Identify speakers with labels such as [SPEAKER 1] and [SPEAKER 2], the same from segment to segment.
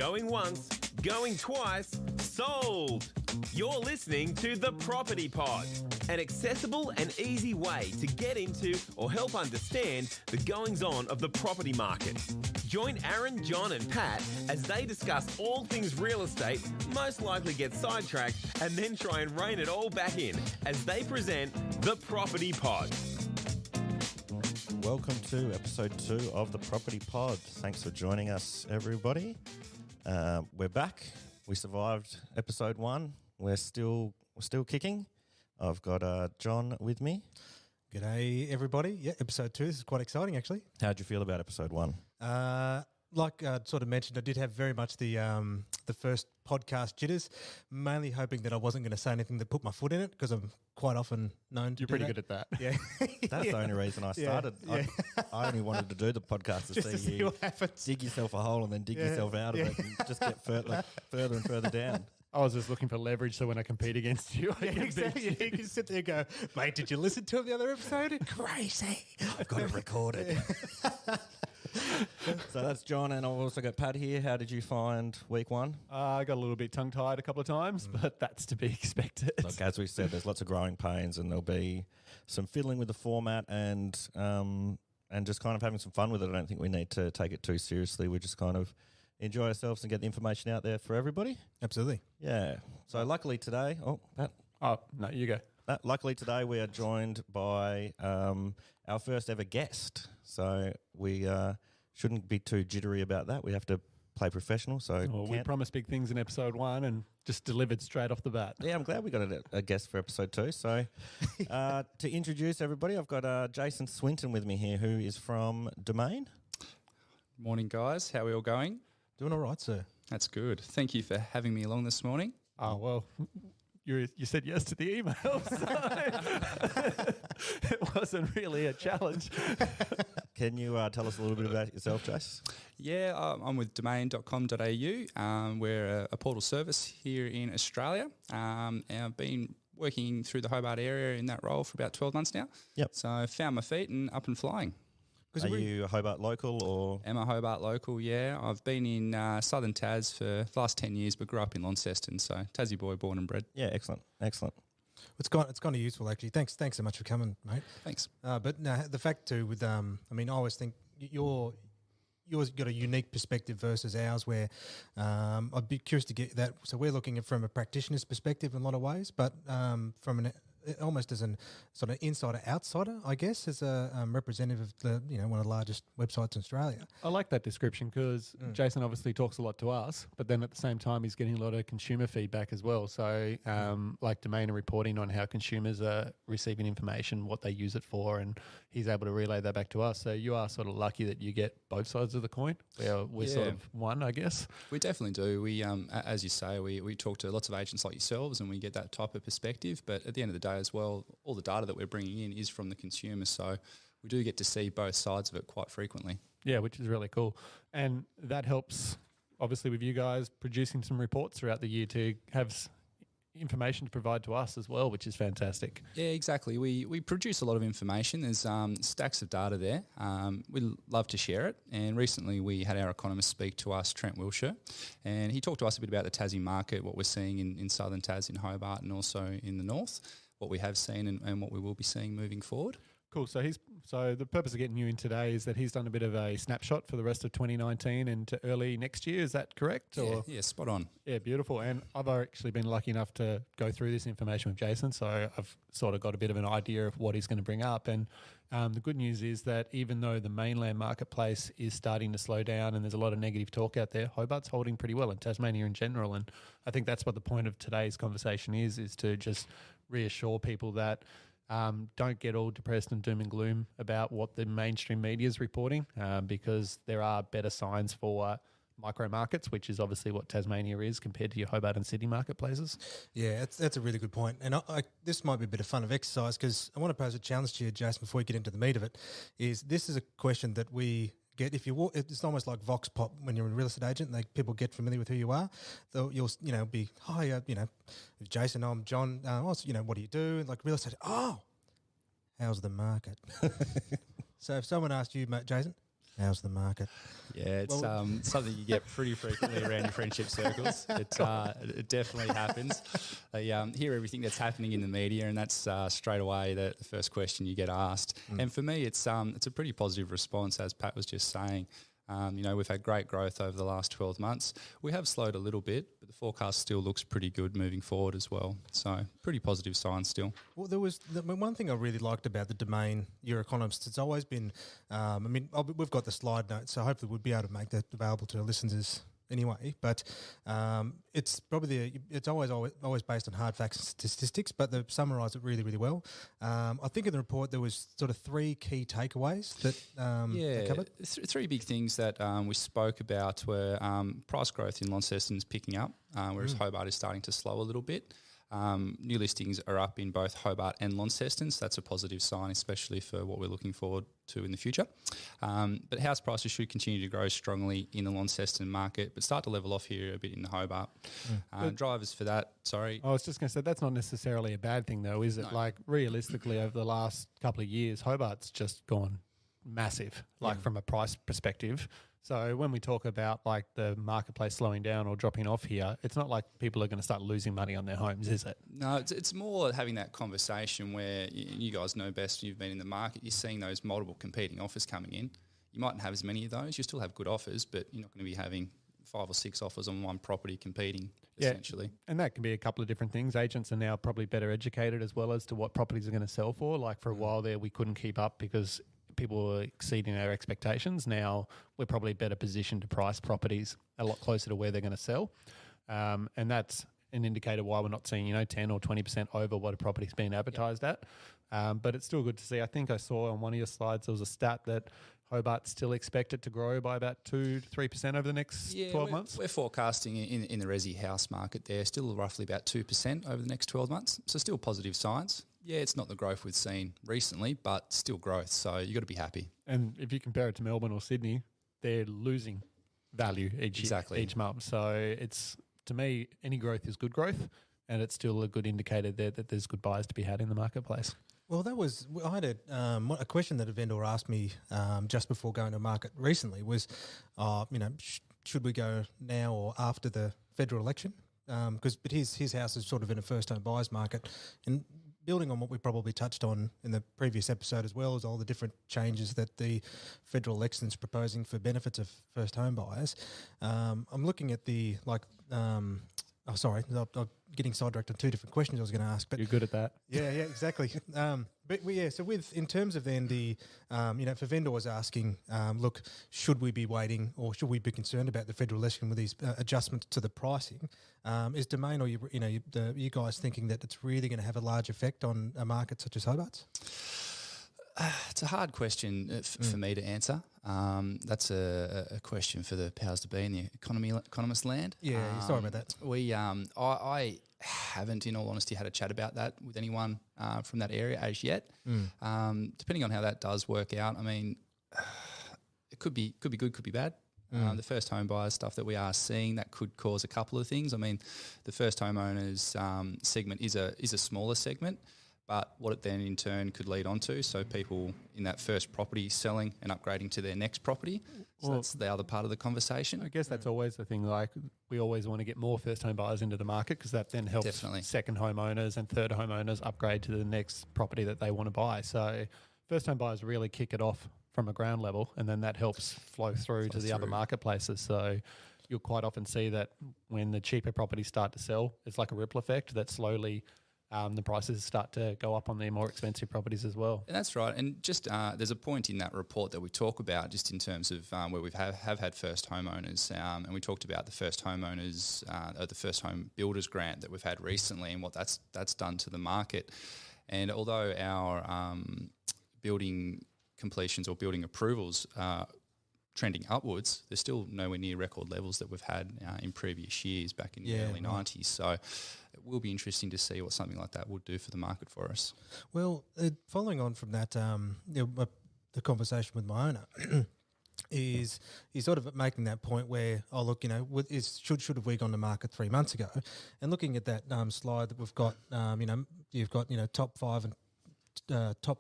[SPEAKER 1] Going once, going twice, sold! You're listening to The Property Pod, an accessible and easy way to get into or help understand the goings-on of the property market. Join Aaron, John and Pat as they discuss all things real estate, most likely get sidetracked, and then try and rein it all back in as they present The Property Pod.
[SPEAKER 2] Welcome to episode 2 of The Property Pod. Thanks for joining us, everybody. We're back. We survived episode 1. We're still kicking. I've got John with me.
[SPEAKER 3] G'day, everybody. Yeah, episode 2. This is quite exciting, actually.
[SPEAKER 2] How'd you feel about episode 1?
[SPEAKER 3] Like I sort of mentioned, I did have very much the first podcast jitters, mainly hoping that I wasn't going to say anything that put my foot in it, because I'm quite often known to
[SPEAKER 4] You're
[SPEAKER 3] do
[SPEAKER 4] pretty
[SPEAKER 3] that.
[SPEAKER 4] good at that.
[SPEAKER 3] Yeah.
[SPEAKER 2] That's the only reason I started.
[SPEAKER 3] Yeah.
[SPEAKER 2] I only wanted to do the podcast to
[SPEAKER 3] Just to see
[SPEAKER 2] you
[SPEAKER 3] what happens.
[SPEAKER 2] dig yourself a hole and then dig yourself out of it and just get further and further down.
[SPEAKER 4] I was just looking for leverage so when I compete against you, I can
[SPEAKER 3] Exactly.
[SPEAKER 4] beat you.
[SPEAKER 3] You can sit there and go, mate, did you listen to the other episode? Crazy.
[SPEAKER 2] I've got it recorded. So that's John, and I've also got Pat here. How did you find week 1?
[SPEAKER 4] I got a little bit tongue-tied a couple of times, but that's to be expected.
[SPEAKER 2] Look, as we said, there's lots of growing pains, and there'll be some fiddling with the format and just kind of having some fun with it. I don't think we need to take it too seriously. We just kind of enjoy ourselves and get the information out there for everybody.
[SPEAKER 3] Absolutely.
[SPEAKER 2] Yeah. So luckily today, Pat.
[SPEAKER 4] Oh, no, you go.
[SPEAKER 2] Luckily today we are joined by our first ever guest. So we shouldn't be too jittery about that. We have to play professional. So
[SPEAKER 4] We promised big things in episode 1 and just delivered straight off the bat.
[SPEAKER 2] Yeah, I'm glad we got a guest for episode 2. So to introduce everybody, I've got Jason Swinton with me here, who is from Domain.
[SPEAKER 5] Morning, guys. How are we all going?
[SPEAKER 3] Doing all right, sir.
[SPEAKER 5] That's good. Thank you for having me along this morning.
[SPEAKER 4] Oh, well, you said yes to the email, so it wasn't really a challenge.
[SPEAKER 2] Can you tell us a little bit about yourself, Jace?
[SPEAKER 5] Yeah, I'm with domain.com.au. We're a portal service here in Australia. And I've been working through the Hobart area in that role for about 12 months now.
[SPEAKER 2] Yep.
[SPEAKER 5] So I found my feet and up and flying.
[SPEAKER 2] Are you a Hobart local or?
[SPEAKER 5] Am a Hobart local, yeah. I've been in southern Tas for the last 10 years, but grew up in Launceston, so Tassie boy, born and bred.
[SPEAKER 2] Yeah, excellent.
[SPEAKER 3] It's kind of useful, actually. Thanks so much for coming, mate.
[SPEAKER 5] Thanks.
[SPEAKER 3] But no, the fact too with I always think yours got a unique perspective versus ours, where I'd be curious to get that. So we're looking at from a practitioner's perspective in a lot of ways, but from an almost as an sort of insider outsider, I guess, as a representative of the one of the largest websites in Australia.
[SPEAKER 4] I like that description because Jason obviously talks a lot to us, but then at the same time he's getting a lot of consumer feedback as well. So like Domain are reporting on how consumers are receiving information, what they use it for, and he's able to relay that back to us. So you are sort of lucky that you get both sides of the coin. We're sort of one, I guess.
[SPEAKER 5] We definitely do. We, as you say, we talk to lots of agents like yourselves and we get that type of perspective, but at the end of the day as well, all the data that we're bringing in is from the consumer, so we do get to see both sides of it quite frequently.
[SPEAKER 4] Yeah, which is really cool. And that helps, obviously, with you guys producing some reports throughout the year to have information to provide to us as well, which is fantastic.
[SPEAKER 5] Yeah, exactly. We produce a lot of information. There's stacks of data there. We love to share it. And recently we had our economist speak to us, Trent Wilshire, and he talked to us a bit about the Tassie market, what we're seeing in southern Tas, in Hobart, and also in the north, what we have seen and what we will be seeing moving forward.
[SPEAKER 4] Cool. So the purpose of getting you in today is that he's done a bit of a snapshot for the rest of 2019 and to early next year. Is that correct?
[SPEAKER 5] Yeah, spot on.
[SPEAKER 4] Yeah, beautiful. And I've actually been lucky enough to go through this information with Jason, so I've sort of got a bit of an idea of what he's going to bring up. And the good news is that even though the mainland marketplace is starting to slow down and there's a lot of negative talk out there, Hobart's holding pretty well, and Tasmania in general. And I think that's what the point of today's conversation is to just reassure people that don't get all depressed and doom and gloom about what the mainstream media is reporting, because there are better signs for micro markets, which is obviously what Tasmania is compared to your Hobart and Sydney marketplaces.
[SPEAKER 3] Yeah, that's a really good point. And this might be a bit of fun of exercise, because I want to pose a challenge to you, Jason, before we get into the meat of it. This is a question that we get if you walk. It's almost like Vox Pop when you're a real estate agent. People get familiar with who you are. You'll be hi, Jason, I'm John. What do you do? And like real estate. Oh, how's the market? So if someone asked you, mate, Jason, How's the market?
[SPEAKER 5] Yeah, it's something you get pretty frequently around your friendship circles. It definitely happens. They hear everything that's happening in the media, and that's straight away the first question you get asked. And for me, it's a pretty positive response, as Pat was just saying. We've had great growth over the last 12 months. We have slowed a little bit, but the forecast still looks pretty good moving forward as well. So pretty positive signs still.
[SPEAKER 3] Well, there was one thing I really liked about the Domain Your Economist. It's always been, we've got the slide notes, so hopefully we'll be able to make that available to our listeners anyway. But it's probably it's always based on hard facts and statistics, but they summarise it really, really well. I think in the report there was sort of 3 key takeaways that they covered.
[SPEAKER 5] Three big things that we spoke about were price growth in Launceston is picking up, whereas Hobart is starting to slow a little bit. New listings are up in both Hobart and Launceston, so that's a positive sign, especially for what we're looking forward to in the future. But house prices should continue to grow strongly in the Launceston market, but start to level off here a bit in the Hobart. Drivers for that, sorry.
[SPEAKER 4] I was just going to say, that's not necessarily a bad thing though, is it? No. Like realistically over the last couple of years, Hobart's just gone massive, from a price perspective. So when we talk about like the marketplace slowing down or dropping off here, it's not like people are going to start losing money on their homes, is it?
[SPEAKER 5] No, it's more having that conversation where you guys know best, you've been in the market, you're seeing those multiple competing offers coming in. You mightn't have as many of those, you still have good offers, but you're not going to be having 5 or 6 offers on one property competing, essentially.
[SPEAKER 4] And that can be a couple of different things. Agents are now probably better educated as well as to what properties are going to sell for. Like for a while there, we couldn't keep up because people were exceeding our expectations. Now we're probably better positioned to price properties a lot closer to where they're going to sell. And that's an indicator why we're not seeing, 10 or 20% over what a property's been advertised at. But it's still good to see. I think I saw on one of your slides there was a stat that Hobart's still expected to grow by about 2 to 3% over the next 12 months. We're
[SPEAKER 5] forecasting in the resi house market there still roughly about 2% over the next 12 months. So still positive signs. Yeah, it's not the growth we've seen recently, but still growth. So you've got to be happy.
[SPEAKER 4] And if you compare it to Melbourne or Sydney, they're losing value each month. So it's, to me, any growth is good growth, and it's still a good indicator there that there's good buys to be had in the marketplace.
[SPEAKER 3] Well, I had a question that a vendor asked me just before going to market recently was, should we go now or after the federal election? But his house is sort of in a first-home buyers market, and building on what we probably touched on in the previous episode as well as all the different changes that the federal election is proposing for benefits of first home buyers. I'm looking at I'm getting sidetracked on 2 different questions I was going to ask. But
[SPEAKER 4] you're good at that.
[SPEAKER 3] Yeah, exactly. So in terms of then the, for vendors asking, look, should we be waiting or should we be concerned about the federal election with these adjustments to the pricing? Is Domain or you guys thinking that it's really going to have a large effect on a market such as Hobart's?
[SPEAKER 5] It's a hard question for me to answer. That's a question for the powers to be in the economist land.
[SPEAKER 3] Yeah, sorry about that.
[SPEAKER 5] I haven't, in all honesty, had a chat about that with anyone from that area as yet. Depending on how that does work out, I mean, it could be good, could be bad. The first home buyers stuff that we are seeing, that could cause a couple of things. I mean, the first homeowners segment is a smaller segment, but what it then in turn could lead on to, so people in that first property selling and upgrading to their next property. So that's the other part of the conversation.
[SPEAKER 4] I guess that's always the thing. Like, we always want to get more first home buyers into the market because that then helps second homeowners and third homeowners upgrade to the next property that they want to buy. So first home buyers really kick it off from a ground level, and then that helps flow through to the other marketplaces. So you'll quite often see that when the cheaper properties start to sell, it's like a ripple effect that slowly the prices start to go up on the more expensive properties as well.
[SPEAKER 5] And that's right. And just there's a point in that report that we talk about just in terms of where we have had first homeowners, and we talked about the first homeowners, the first home builders grant that we've had recently and what that's done to the market. And although our building completions or building approvals trending upwards, they're still nowhere near record levels that we've had in previous years back in the early 90s. So it will be interesting to see what something like that would do for the market for us.
[SPEAKER 3] Well, following on from that, the conversation with my owner is he's sort of making that point where, should have we gone to market 3 months ago? And looking at that slide that we've got, you've got top 5 and top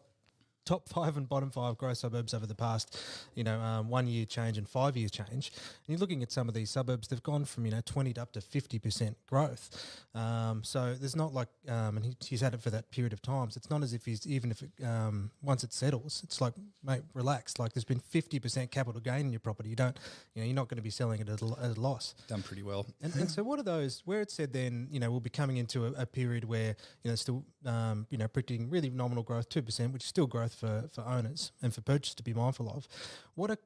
[SPEAKER 3] top 5 and bottom 5 growth suburbs over the past, 1 year change and 5 years change. And you're looking at some of these suburbs, they've gone from, 20 to up to 50% growth. So there's not like, and he's had it for that period of time. So it's not as if once it settles, it's like, mate, relax. Like there's been 50% capital gain in your property. You're not going to be selling it at a loss.
[SPEAKER 5] Done pretty well.
[SPEAKER 3] And so what are those, where it said then, we'll be coming into a period where, still, predicting really nominal growth, 2%, which is still growth for owners and for purchasers to be mindful of. What are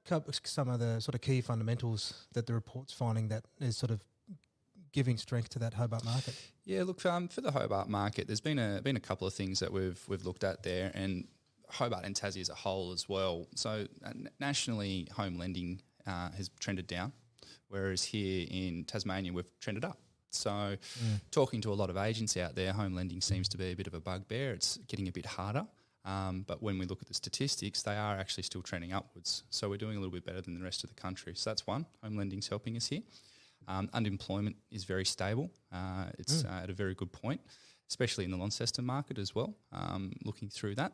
[SPEAKER 3] some of the sort of key fundamentals that the report's finding that is sort of giving strength to that Hobart market?
[SPEAKER 5] Yeah, look, for the Hobart market, there's been a couple of things that we've looked at there, and Hobart and Tassie as a whole as well. So nationally, home lending has trended down, whereas here in Tasmania, we've trended up. So talking to a lot of agents out there, home lending seems to be a bit of a bugbear. It's getting a bit harder. But when we look at the statistics, they are actually still trending upwards. So we're doing a little bit better than the rest of the country. So that's one. Home lending's helping us here. Unemployment is very stable. It's at a very good point, especially in the Launceston market as well, looking through that.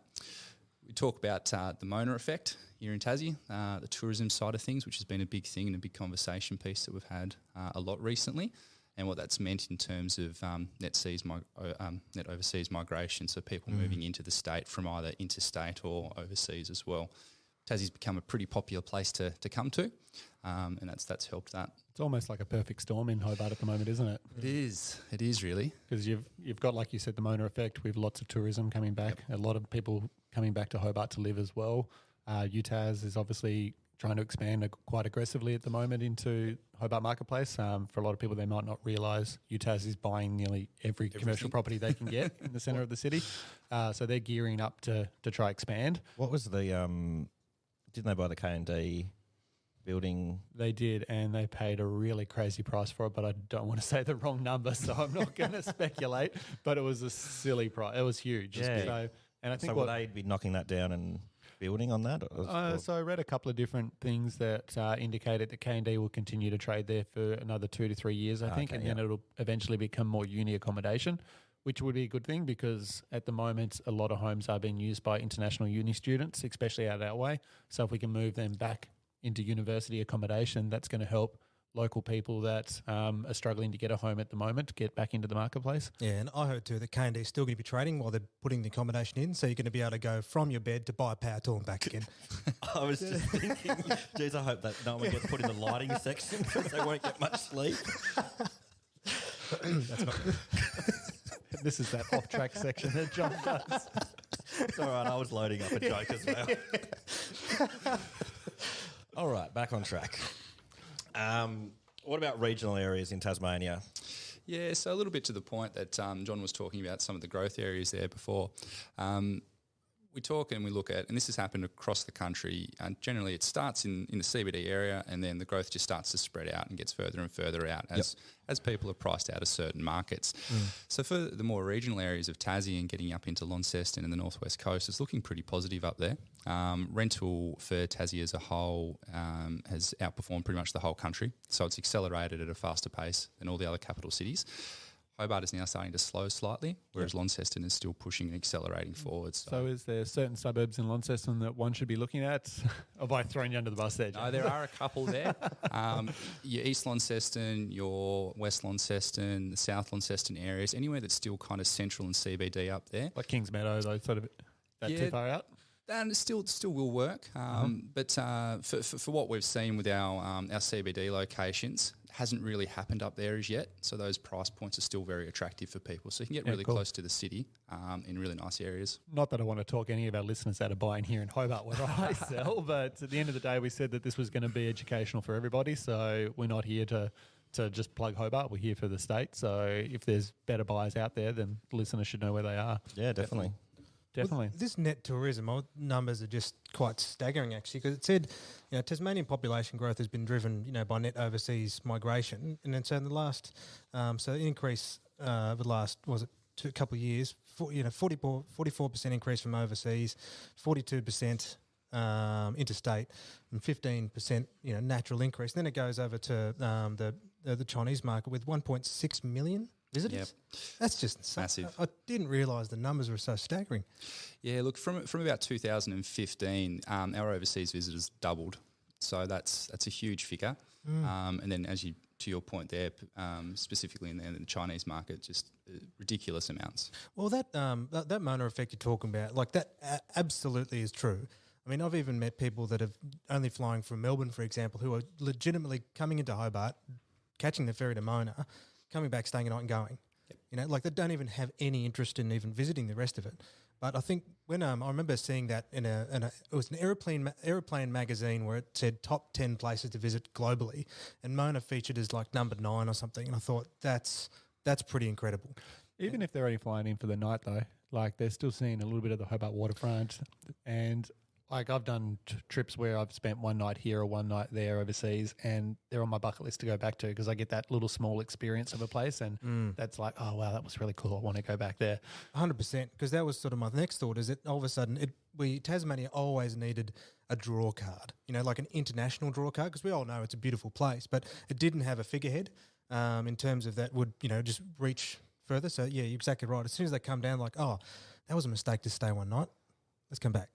[SPEAKER 5] We talk about the Mona effect here in Tassie, the tourism side of things, which has been a big thing and a big conversation piece that we've had a lot recently, and what that's meant in terms of net overseas migration, so people moving into the state from either interstate or overseas as well. Tassie's become a pretty popular place to come to, and that's helped that.
[SPEAKER 4] It's almost like a perfect storm in Hobart at the moment, isn't it?
[SPEAKER 5] It is really.
[SPEAKER 4] Because you've got, like you said, the Mona effect with lots of tourism coming back, a lot of people coming back to Hobart to live as well. UTAS is obviously trying to expand quite aggressively at the moment into Hobart Marketplace. For a lot of people, they might not realise UTAS is buying nearly every commercial property they can get in the centre of the city. So they're gearing up to try expand.
[SPEAKER 2] What was the didn't they buy the K&D building?
[SPEAKER 4] They did, and they paid a really crazy price for it, but I don't want to say the wrong number, so I'm not going to speculate. But it was a silly price. It was huge.
[SPEAKER 2] Yeah.
[SPEAKER 4] So, and I think
[SPEAKER 2] will they be knocking that down and building on that?
[SPEAKER 4] So I read a couple of different things that indicated that K&D will continue to trade there for another 2 to 3 years, I think, and then it'll eventually become more uni accommodation, which would be a good thing because at the moment a lot of homes are being used by international uni students, especially out our way. So if we can move them back into university accommodation, that's going to help local people that are struggling to get a home at the moment to get back into the marketplace.
[SPEAKER 3] Yeah, and I heard too that K&D is still going to be trading while they're putting the accommodation in, so you're going to be able to go from your bed to buy a power tool and back again.
[SPEAKER 2] I was just thinking, geez, I hope that no one gets put in the lighting section because they won't get much sleep.
[SPEAKER 3] That's not
[SPEAKER 4] This is that off-track section that John does.
[SPEAKER 2] It's all right, I was loading up a joke as well. All right, back on track. What about regional areas in Tasmania?
[SPEAKER 5] Yeah, so a little bit to the point that John was talking about some of the growth areas there before. We talk and we look at, and this has happened across the country, and generally it starts in the CBD area and then the growth just starts to spread out and gets further and further out as people are priced out of certain markets. So for the more regional areas of Tassie and getting up into Launceston and the Northwest Coast, it's looking pretty positive up there. Rental for Tassie as a whole has outperformed pretty much the whole country, so it's accelerated at a faster pace than all the other capital cities. Hobart is now starting to slow slightly, whereas Launceston is still pushing and accelerating forward.
[SPEAKER 4] So is there certain suburbs in Launceston that one should be looking at? Have I thrown you under the bus there, James?
[SPEAKER 5] No, there are a couple there. Your East Launceston, your West Launceston, the South Launceston areas, anywhere that's still kind of central and CBD up there.
[SPEAKER 4] Like Kings Meadow, those sort of too far out?
[SPEAKER 5] And it still will work. But for what we've seen with our CBD locations, hasn't really happened up there as yet. So those price points are still very attractive for people. So you can get really close to the city in really nice areas.
[SPEAKER 4] Not that I want to talk any of our listeners out of buying here in Hobart where I sell, but at the end of the day, we said that this was going to be educational for everybody. So we're not here to just plug Hobart. We're here for the state. So if there's better buyers out there, then the listeners should know where they are.
[SPEAKER 2] Yeah, definitely.
[SPEAKER 4] Definitely.
[SPEAKER 3] Well, this net tourism numbers are just quite staggering, actually, because it said, Tasmanian population growth has been driven, by net overseas migration, and then so in the last, so an increase over the last couple of years, 44% increase from overseas, 42% interstate, and 15% natural increase. Then it goes over to the Chinese market with 1.6 million visitors.
[SPEAKER 5] Yep.
[SPEAKER 3] That's just insane.
[SPEAKER 5] Massive.
[SPEAKER 3] I didn't realise the numbers were so staggering.
[SPEAKER 5] Yeah, look, from about 2015, our overseas visitors doubled. So that's a huge figure. And then to your point there, specifically in the Chinese market, just ridiculous amounts.
[SPEAKER 3] Well, that Mona effect you're talking about, like that absolutely is true. I mean, I've even met people that are only flying from Melbourne, for example, who are legitimately coming into Hobart, catching the ferry to Mona, coming back, staying a night and going.
[SPEAKER 5] Yep.
[SPEAKER 3] You know, like they don't even have any interest in even visiting the rest of it. But I think when I remember seeing that in it was an aeroplane magazine where it said top 10 places to visit globally, and Mona featured as like number 9 or something, and I thought that's pretty incredible.
[SPEAKER 4] Even if they're only flying in for the night, though, like they're still seeing a little bit of the Hobart waterfront. And like I've done trips where I've spent one night here or one night there overseas, and they're on my bucket list to go back to because I get that little small experience of a place, and that's like, oh wow, that was really cool. I want to go back there.
[SPEAKER 3] 100%, because that was sort of my next thought. Is that all of a sudden Tasmania always needed a draw card, you know, like an international draw card, because we all know it's a beautiful place, but it didn't have a figurehead in terms of that would, you know, just reach further. So yeah, you're exactly right. As soon as they come down, like, oh, that was a mistake to stay one night. Let's come back.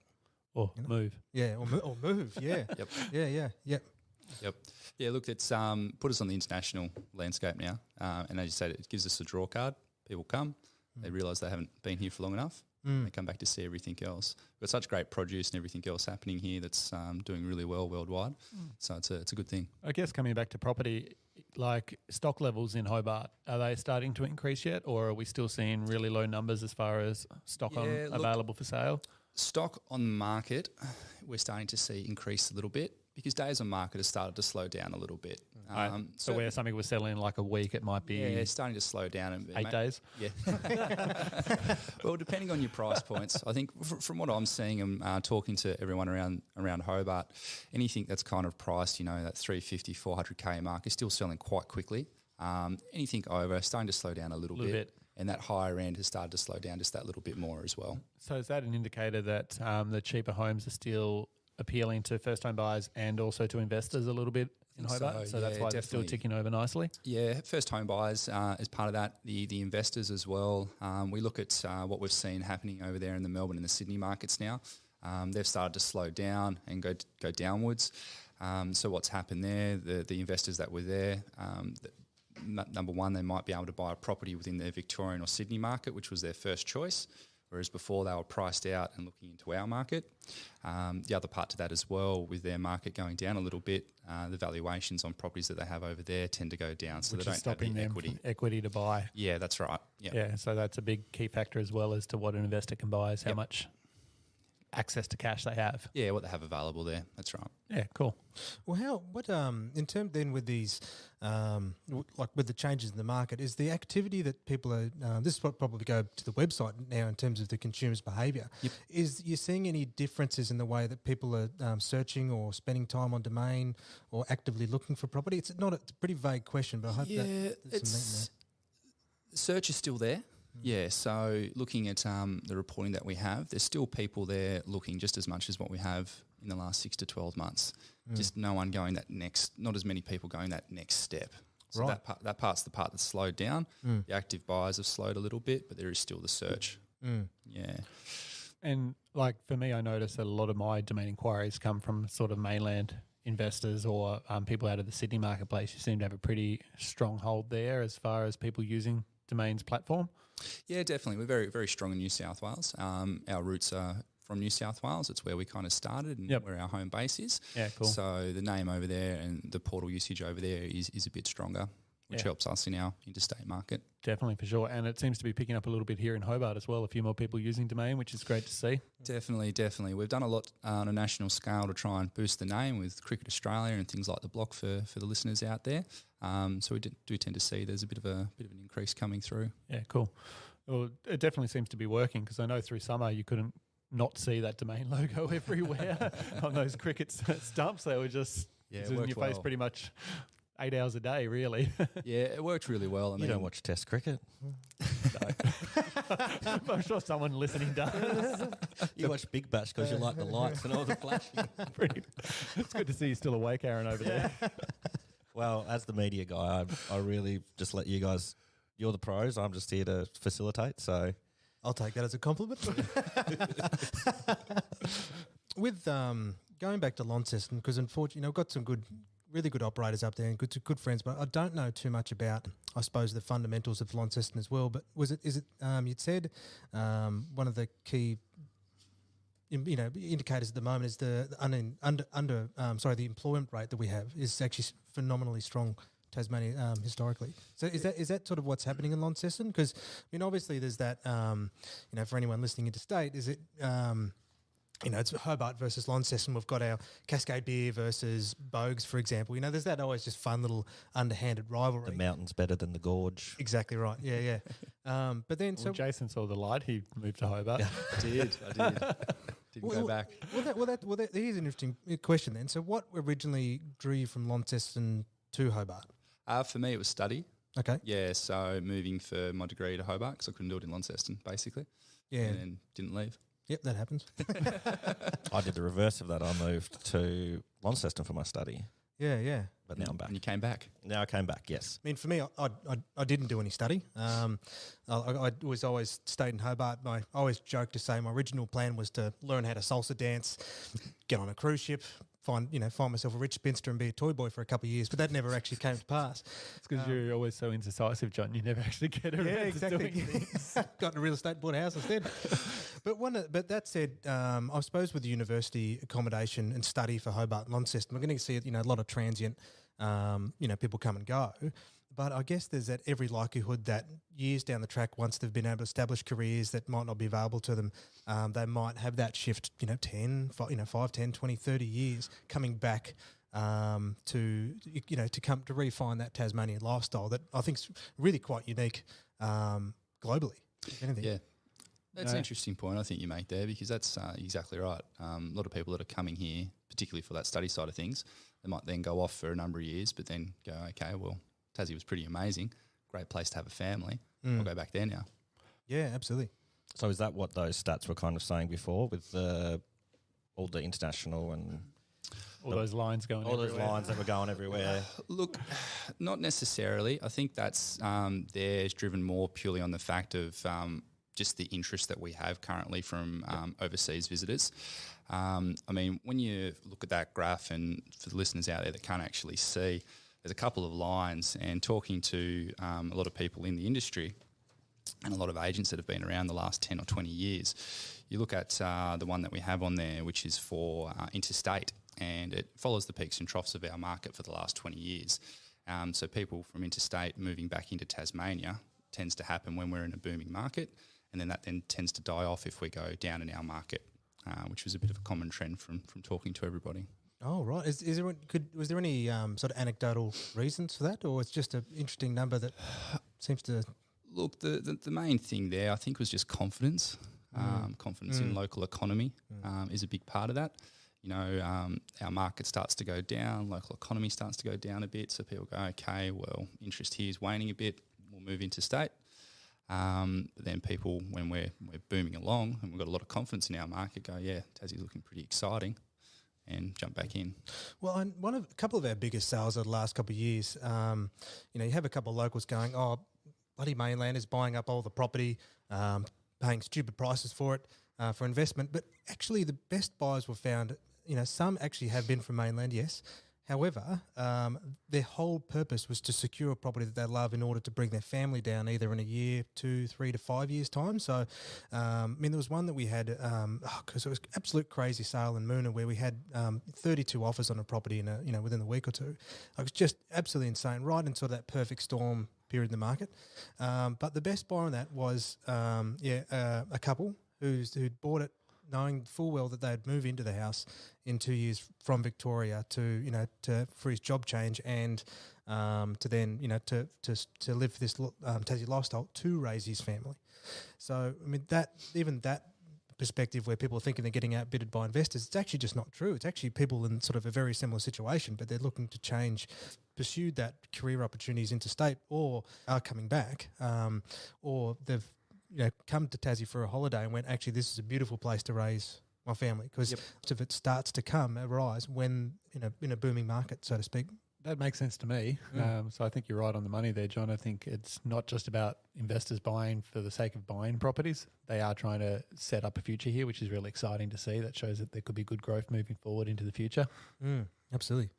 [SPEAKER 4] Or move.
[SPEAKER 3] Yeah, or move. Yeah.
[SPEAKER 5] Yep.
[SPEAKER 3] Yeah.
[SPEAKER 5] Yep. Yeah, look, it's put us on the international landscape now. And as you said, it gives us a draw card. People come, they realise they haven't been here for long enough. They come back to see everything else. We've got such great produce and everything else happening here that's doing really well worldwide. So it's a good thing.
[SPEAKER 4] I guess coming back to property, like stock levels in Hobart, are they starting to increase yet, or are we still seeing really low numbers as far as stock available for sale?
[SPEAKER 5] Stock on the market, we're starting to see increase a little bit because days on market has started to slow down a little bit.
[SPEAKER 4] So where something was selling in like a week, it might be
[SPEAKER 5] it's starting to slow down.
[SPEAKER 4] 8 days?
[SPEAKER 5] Yeah. Well, depending on your price points, I think from what I'm seeing and talking to everyone around Hobart, anything that's kind of priced, you know, that 350, 400K mark is still selling quite quickly. Anything over, starting to slow down a little bit. And that higher end has started to slow down just that little bit more as well.
[SPEAKER 4] So is that an indicator that the cheaper homes are still appealing to first-time buyers and also to investors a little bit in Hobart? So that's why they're still ticking over nicely?
[SPEAKER 5] Yeah, first-home buyers is part of that. The investors as well. We look at what we've seen happening over there in the Melbourne and the Sydney markets now. They've started to slow down and go downwards. So what's happened there, the investors that were there, number one, they might be able to buy a property within their Victorian or Sydney market, which was their first choice, whereas before they were priced out and looking into our market. The other part to that as well, with their market going down a little bit, the valuations on properties that they have over there tend to go down, so
[SPEAKER 4] which
[SPEAKER 5] they
[SPEAKER 4] is
[SPEAKER 5] don't have
[SPEAKER 4] stopping
[SPEAKER 5] the
[SPEAKER 4] them equity to buy.
[SPEAKER 5] Yeah, that's right.
[SPEAKER 4] Yeah, so that's a big key factor as well as to what an investor can buy is how much access to cash they have.
[SPEAKER 5] Yeah, what they have available there. That's right.
[SPEAKER 4] Yeah, cool.
[SPEAKER 3] Well, in terms then with these, like with the changes in the market, is the activity that people are, this will probably go to the website now in terms of the consumer's behaviour.
[SPEAKER 5] Yep.
[SPEAKER 3] Is you seeing any differences in the way that people are searching or spending time on domain or actively looking for property? It's a pretty vague question, but I hope that there's some meat
[SPEAKER 5] search is still there. Yeah, so looking at the reporting that we have, there's still people there looking just as much as what we have in the last 6 to 12 months. Just no one going not as many people going that next step. So
[SPEAKER 3] Right.
[SPEAKER 5] that part's the part that's slowed down. The active buyers have slowed a little bit, but there is still the search. Yeah.
[SPEAKER 4] And like for me, I notice that a lot of my domain inquiries come from sort of mainland investors or people out of the Sydney marketplace. You seem to have a pretty strong hold there as far as people using Domain's platform.
[SPEAKER 5] Yeah, definitely. We're very, very strong in New South Wales. Our roots are from New South Wales. It's where we kind of started and where our home base is.
[SPEAKER 4] Yeah, cool.
[SPEAKER 5] So the name over there and the portal usage over there is a bit stronger, which helps us in our interstate market.
[SPEAKER 4] Definitely, for sure. And it seems to be picking up a little bit here in Hobart as well. A few more people using Domain, which is great to see.
[SPEAKER 5] Definitely. We've done a lot on a national scale to try and boost the name with Cricket Australia and things like the block for the listeners out there. So we do tend to see there's a bit of an increase coming through.
[SPEAKER 4] Yeah, cool. Well, it definitely seems to be working because I know through summer you couldn't not see that Domain logo everywhere on those cricket stumps. They were just in your face pretty much 8 hours a day, really.
[SPEAKER 5] Yeah, it worked really well. I mean,
[SPEAKER 2] You don't watch Test cricket?
[SPEAKER 4] I'm sure someone listening does.
[SPEAKER 2] You watch Big Bash because you like the lights and all the flashing.
[SPEAKER 4] It's good to see you still awake, Aaron, over there.
[SPEAKER 2] Well, as the media guy, I really just let you guys you're the pros. I'm just here to facilitate. So
[SPEAKER 3] I'll take that as a compliment. With going back to Launceston, because unfortunately, we've got some really good operators up there and good friends, but I don't know too much about, I suppose, the fundamentals of Launceston as well. But is it you'd said one of the key indicators at the moment is the employment rate that we have is actually phenomenally strong. Tasmania historically. So is that sort of what's happening in Launceston? Because obviously there's that for anyone listening interstate, is it it's Hobart versus Launceston. We've got our Cascade Beer versus Bogues, for example. There's that always just fun little underhanded rivalry.
[SPEAKER 2] The mountain's better than the gorge.
[SPEAKER 3] Exactly right. Yeah. But then
[SPEAKER 4] Well, Jason saw the light. He moved to Hobart.
[SPEAKER 5] I did. Didn't go back.
[SPEAKER 3] Here's an interesting question then. So what originally drew you from Launceston to Hobart?
[SPEAKER 5] For me, it was study.
[SPEAKER 3] Okay.
[SPEAKER 5] Yeah, so moving for my degree to Hobart because I couldn't do it in Launceston, basically.
[SPEAKER 3] Yeah.
[SPEAKER 5] And then didn't leave.
[SPEAKER 3] Yep, that happens.
[SPEAKER 2] I did the reverse of that. I moved to Launceston for my study,
[SPEAKER 3] Yeah.
[SPEAKER 2] but now I'm back.
[SPEAKER 5] And you came back.
[SPEAKER 2] Now I came back, yes.
[SPEAKER 3] I mean, for me, I didn't do any study. I was always stayed in Hobart. I always joke to say my original plan was to learn how to salsa dance, get on a cruise ship, find myself a rich spinster and be a toy boy for a couple of years. But that never actually came to pass.
[SPEAKER 4] It's because you're always so indecisive, John. You never actually get around to doing things.
[SPEAKER 3] Got a real estate, bought a house instead. But that said, I suppose with the university accommodation and study for Hobart and Launceston, we're going to see a lot of transient, people come and go. But I guess there's that every likelihood that years down the track, once they've been able to establish careers that might not be available to them, they might have that shift, 5, 10, 20, 30 years coming back to refine that Tasmanian lifestyle that I think is really quite unique globally, if anything.
[SPEAKER 5] Yeah. That's an interesting point I think you make there because that's exactly right. A lot of people that are coming here, particularly for that study side of things, they might then go off for a number of years but then go, okay, well, Tassie was pretty amazing, great place to have a family. I'll go back there now.
[SPEAKER 3] Yeah, absolutely.
[SPEAKER 2] So is that what those stats were kind of saying before with all the international and
[SPEAKER 4] All those lines going
[SPEAKER 2] all
[SPEAKER 4] everywhere.
[SPEAKER 2] those lines that were going everywhere?
[SPEAKER 5] Look, not necessarily. I think that's there's driven more purely on the fact of just the interest that we have currently from overseas visitors. I mean, when you look at that graph, and for the listeners out there that can't actually see, there's a couple of lines, and talking to a lot of people in the industry and a lot of agents that have been around the last 10 or 20 years, you look at the one that we have on there, which is for interstate, and it follows the peaks and troughs of our market for the last 20 years. So people from interstate moving back into Tasmania tends to happen when we're in a booming market, and then that then tends to die off if we go down in our market, which was a bit of a common trend from talking to everybody.
[SPEAKER 3] Oh, right. Was there any sort of anecdotal reasons for that, or it's just an interesting number that seems to...
[SPEAKER 5] Look, the main thing there, I think, was just confidence. Confidence in local economy is a big part of that. Our market starts to go down, local economy starts to go down a bit, so people go, okay, well, interest here is waning a bit, we'll move into state. Then people, when we're booming along and we've got a lot of confidence in our market, go, yeah, Tassie's looking pretty exciting, and jump back in. Well,
[SPEAKER 3] and a couple of our biggest sales over the last couple of years, you have a couple of locals going, oh, bloody mainland is buying up all the property, paying stupid prices for it, for investment. But actually the best buyers were found, some actually have been from mainland, yes. However, their whole purpose was to secure a property that they love in order to bring their family down either in a year, 2, 3 to 5 years' time. So, there was one that we had, because it was absolute crazy sale in Moona where we had 32 offers on a property in within a week or two. It was just absolutely insane, right in sort of that perfect storm period in the market. But the best buy on that was, a couple who'd bought it knowing full well that they'd move into the house in 2 years from Victoria for his job change and to then to live this Tassie lifestyle to raise his family. So I mean that perspective where people are thinking they're getting outbidded by investors, it's actually just not true. It's actually people in sort of a very similar situation, but they're looking to change, pursue that career opportunities interstate, or are coming back, or they've come to Tassie for a holiday and went, actually, this is a beautiful place to raise my family, because if it starts to arise when in a booming market, so to speak.
[SPEAKER 4] That makes sense to me. So I think you're right on the money there, John. I think it's not just about investors buying for the sake of buying properties. They are trying to set up a future here, which is really exciting to see. That shows that there could be good growth moving forward into the future.
[SPEAKER 3] Absolutely.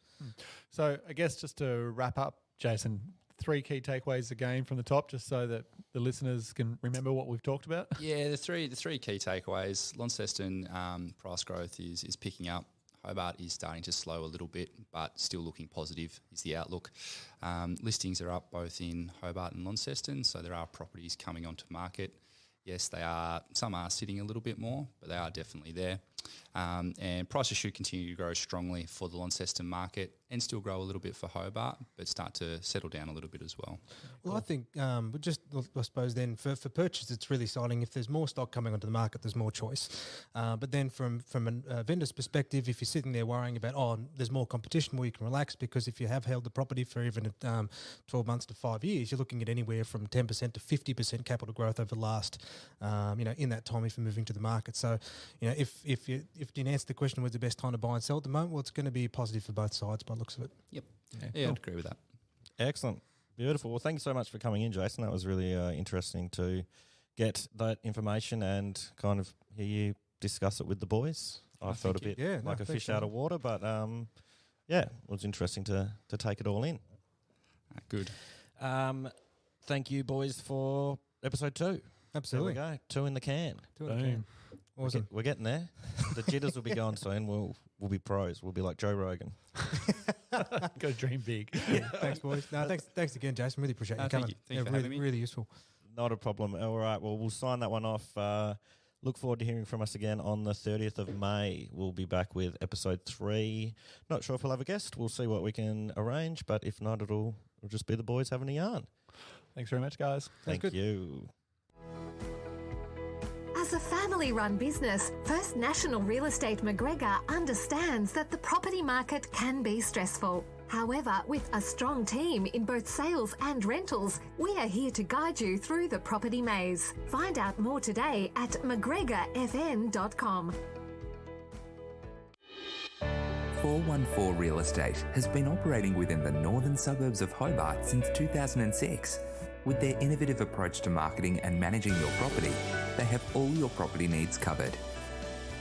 [SPEAKER 4] So I guess just to wrap up, Jason, 3 key takeaways again from the top, just so that the listeners can remember what we've talked about.
[SPEAKER 5] Yeah, the three key takeaways. Launceston price growth is picking up. Hobart is starting to slow a little bit, but still looking positive is the outlook. Listings are up both in Hobart and Launceston, so there are properties coming onto market. Yes, some are sitting a little bit more, but they are definitely there. And prices should continue to grow strongly for the Launceston market and still grow a little bit for Hobart, but start to settle down a little bit as well.
[SPEAKER 3] Well, I think, I suppose then for purchase, it's really exciting. If there's more stock coming onto the market, there's more choice. But then from a vendor's perspective, if you're sitting there worrying about, there's more competition, well, you can relax, because if you have held the property for even 12 months to 5 years, you're looking at anywhere from 10% to 50% capital growth over the last, in that time if you're moving to the market. So, if you answer the question, what's the best time to buy and sell at the moment? Well, it's going to be positive for both sides by the looks of it.
[SPEAKER 5] Yep.
[SPEAKER 4] Yeah,
[SPEAKER 5] I'd agree with that.
[SPEAKER 2] Excellent. Beautiful. Well, thank you so much for coming in, Jason. That was really interesting to get that information and kind of hear you discuss it with the boys. I felt a bit like a fish out of water, but it was interesting to take it all in.
[SPEAKER 5] Good.
[SPEAKER 2] Thank you, boys, for episode 2.
[SPEAKER 3] Absolutely.
[SPEAKER 2] There we go. 2 in the can.
[SPEAKER 3] Boom. Awesome.
[SPEAKER 2] We're getting there. The jitters will be going soon. We'll be pros. We'll be like Joe Rogan.
[SPEAKER 4] Got to dream big.
[SPEAKER 3] Yeah, thanks, boys. No, thanks again, Jason. Really appreciate you coming.
[SPEAKER 5] Thank you for having me.
[SPEAKER 3] Really useful.
[SPEAKER 2] Not a problem. All right. Well, we'll sign that one off. Look forward to hearing from us again on the 30th of May. We'll be back with episode 3. Not sure if we'll have a guest. We'll see what we can arrange. But if not, it'll just be the boys having a yarn.
[SPEAKER 4] Thanks very much, guys.
[SPEAKER 2] Thank you.
[SPEAKER 6] As a family-run business, First National Real Estate McGregor understands that the property market can be stressful. However, with a strong team in both sales and rentals, we are here to guide you through the property maze. Find out more today at mcgregorfn.com.
[SPEAKER 7] 414 Real Estate has been operating within the northern suburbs of Hobart since 2006. With their innovative approach to marketing and managing your property, they have all your property needs covered.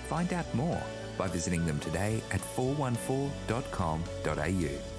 [SPEAKER 7] Find out more by visiting them today at 414.com.au.